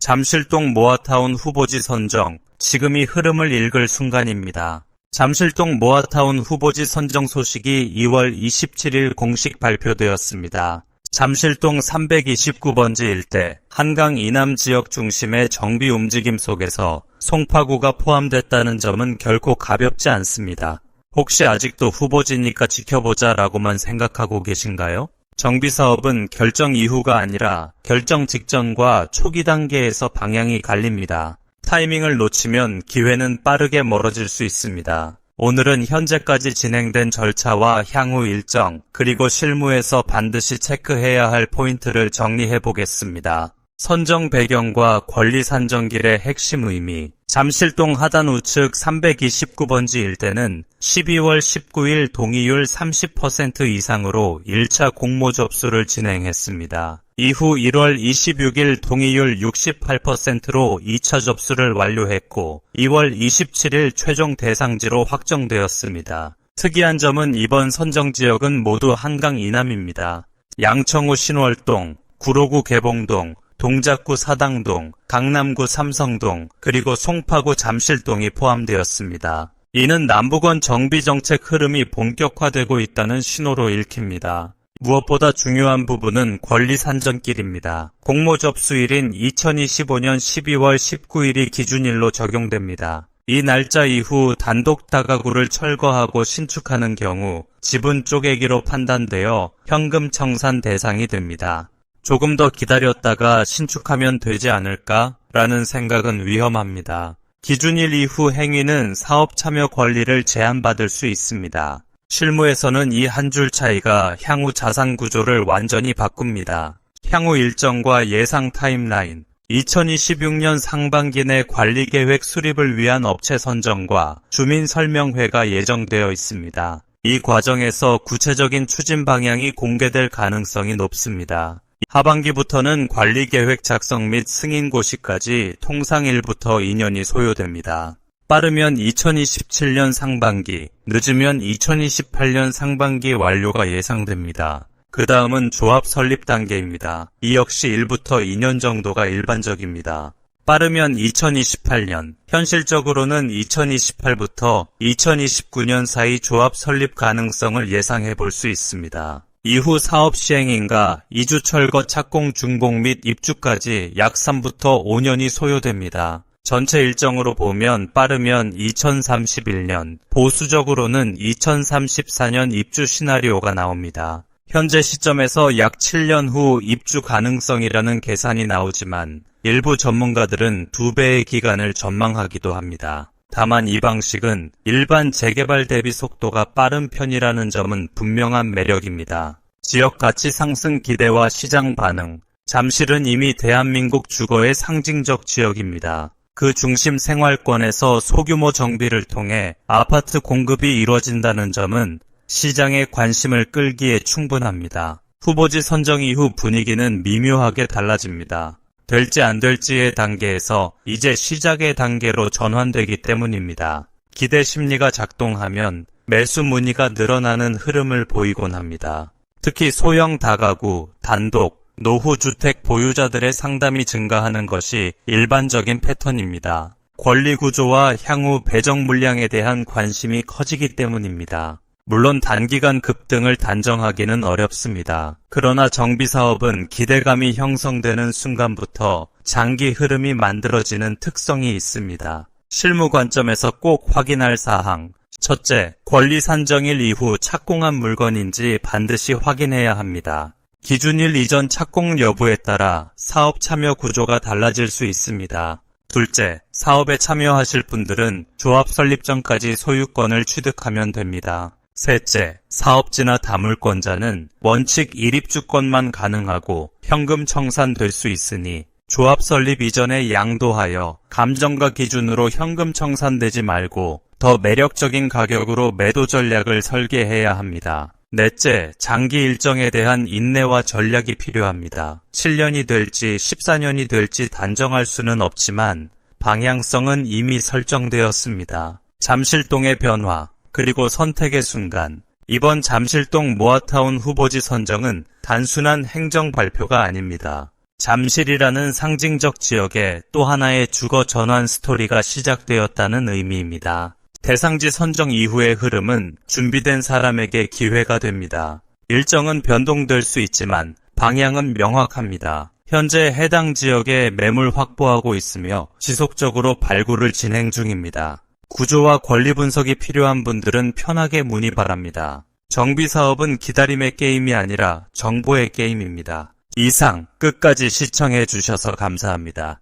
잠실동 모아타운 후보지 선정, 지금이 흐름을 읽을 순간입니다. 잠실동 모아타운 후보지 선정 소식이 2월 27일 공식 발표되었습니다. 잠실동 329번지 일대 한강 이남 지역 중심의 정비 움직임 속에서 송파구가 포함됐다는 점은 결코 가볍지 않습니다. 혹시 아직도 후보지니까 지켜보자 라고만 생각하고 계신가요? 정비사업은 결정 이후가 아니라 결정 직전과 초기 단계에서 방향이 갈립니다. 타이밍을 놓치면 기회는 빠르게 멀어질 수 있습니다. 오늘은 현재까지 진행된 절차와 향후 일정, 그리고 실무에서 반드시 체크해야 할 포인트를 정리해 보겠습니다. 선정 배경과 권리 산정길의 핵심 의미. 잠실동 하단 우측 329번지 일대는 12월 19일 동의율 30% 이상으로 1차 공모 접수를 진행했습니다. 이후 1월 26일 동의율 68%로 2차 접수를 완료했고 2월 27일 최종 대상지로 확정되었습니다. 특이한 점은 이번 선정 지역은 모두 한강 이남입니다. 양천구 신월동, 구로구 개봉동, 동작구 사당동, 강남구 삼성동, 그리고 송파구 잠실동이 포함되었습니다. 이는 남부권 정비정책 흐름이 본격화되고 있다는 신호로 읽힙니다. 무엇보다 중요한 부분은 권리 산정길입니다. 공모 접수일인 2025년 12월 19일이 기준일로 적용됩니다. 이 날짜 이후 단독 다가구를 철거하고 신축하는 경우 지분 쪼개기로 판단되어 현금 청산 대상이 됩니다. 조금 더 기다렸다가 신축하면 되지 않을까? 라는 생각은 위험합니다. 기준일 이후 행위는 사업 참여 권리를 제한받을 수 있습니다. 실무에서는 이 한 줄 차이가 향후 자산 구조를 완전히 바꿉니다. 향후 일정과 예상 타임라인. 2026년 상반기 내 관리계획 수립을 위한 업체 선정과 주민설명회가 예정되어 있습니다. 이 과정에서 구체적인 추진 방향이 공개될 가능성이 높습니다. 하반기부터는 관리계획 작성 및 승인 고시까지 통상 1부터 2년이 소요됩니다. 빠르면 2027년 상반기, 늦으면 2028년 상반기 완료가 예상됩니다. 그 다음은 조합 설립 단계입니다. 이 역시 1부터 2년 정도가 일반적입니다. 빠르면 2028년, 현실적으로는 2028부터 2029년 사이 조합 설립 가능성을 예상해 볼 수 있습니다. 이후 사업 시행인가, 이주 철거 착공 준공 및 입주까지 약 3부터 5년이 소요됩니다. 전체 일정으로 보면 빠르면 2031년, 보수적으로는 2034년 입주 시나리오가 나옵니다. 현재 시점에서 약 7년 후 입주 가능성이라는 계산이 나오지만 일부 전문가들은 2배의 기간을 전망하기도 합니다. 다만 이 방식은 일반 재개발 대비 속도가 빠른 편이라는 점은 분명한 매력입니다. 지역 가치 상승 기대와 시장 반응. 잠실은 이미 대한민국 주거의 상징적 지역입니다. 그 중심 생활권에서 소규모 정비를 통해 아파트 공급이 이루어진다는 점은 시장의 관심을 끌기에 충분합니다. 후보지 선정 이후 분위기는 미묘하게 달라집니다. 될지 안 될지의 단계에서 이제 시작의 단계로 전환되기 때문입니다. 기대 심리가 작동하면 매수 문의가 늘어나는 흐름을 보이곤 합니다. 특히 소형 다가구, 단독, 노후주택 보유자들의 상담이 증가하는 것이 일반적인 패턴입니다. 권리 구조와 향후 배정 물량에 대한 관심이 커지기 때문입니다. 물론 단기간 급등을 단정하기는 어렵습니다. 그러나 정비사업은 기대감이 형성되는 순간부터 장기 흐름이 만들어지는 특성이 있습니다. 실무 관점에서 꼭 확인할 사항. 첫째, 권리 산정일 이후 착공한 물건인지 반드시 확인해야 합니다. 기준일 이전 착공 여부에 따라 사업 참여 구조가 달라질 수 있습니다. 둘째, 사업에 참여하실 분들은 조합 설립 전까지 소유권을 취득하면 됩니다. 셋째, 사업지나 다물권자는 원칙 1입주권만 가능하고 현금 청산될 수 있으니 조합 설립 이전에 양도하여 감정가 기준으로 현금 청산되지 말고 더 매력적인 가격으로 매도 전략을 설계해야 합니다. 넷째, 장기 일정에 대한 인내와 전략이 필요합니다. 7년이 될지 14년이 될지 단정할 수는 없지만 방향성은 이미 설정되었습니다. 잠실동의 변화, 그리고 선택의 순간. 이번 잠실동 모아타운 후보지 선정은 단순한 행정 발표가 아닙니다. 잠실이라는 상징적 지역에 또 하나의 주거 전환 스토리가 시작되었다는 의미입니다. 대상지 선정 이후의 흐름은 준비된 사람에게 기회가 됩니다. 일정은 변동될 수 있지만 방향은 명확합니다. 현재 해당 지역에 매물 확보하고 있으며 지속적으로 발굴을 진행 중입니다. 구조와 권리 분석이 필요한 분들은 편하게 문의 바랍니다. 정비사업은 기다림의 게임이 아니라 정보의 게임입니다. 이상 끝까지 시청해 주셔서 감사합니다.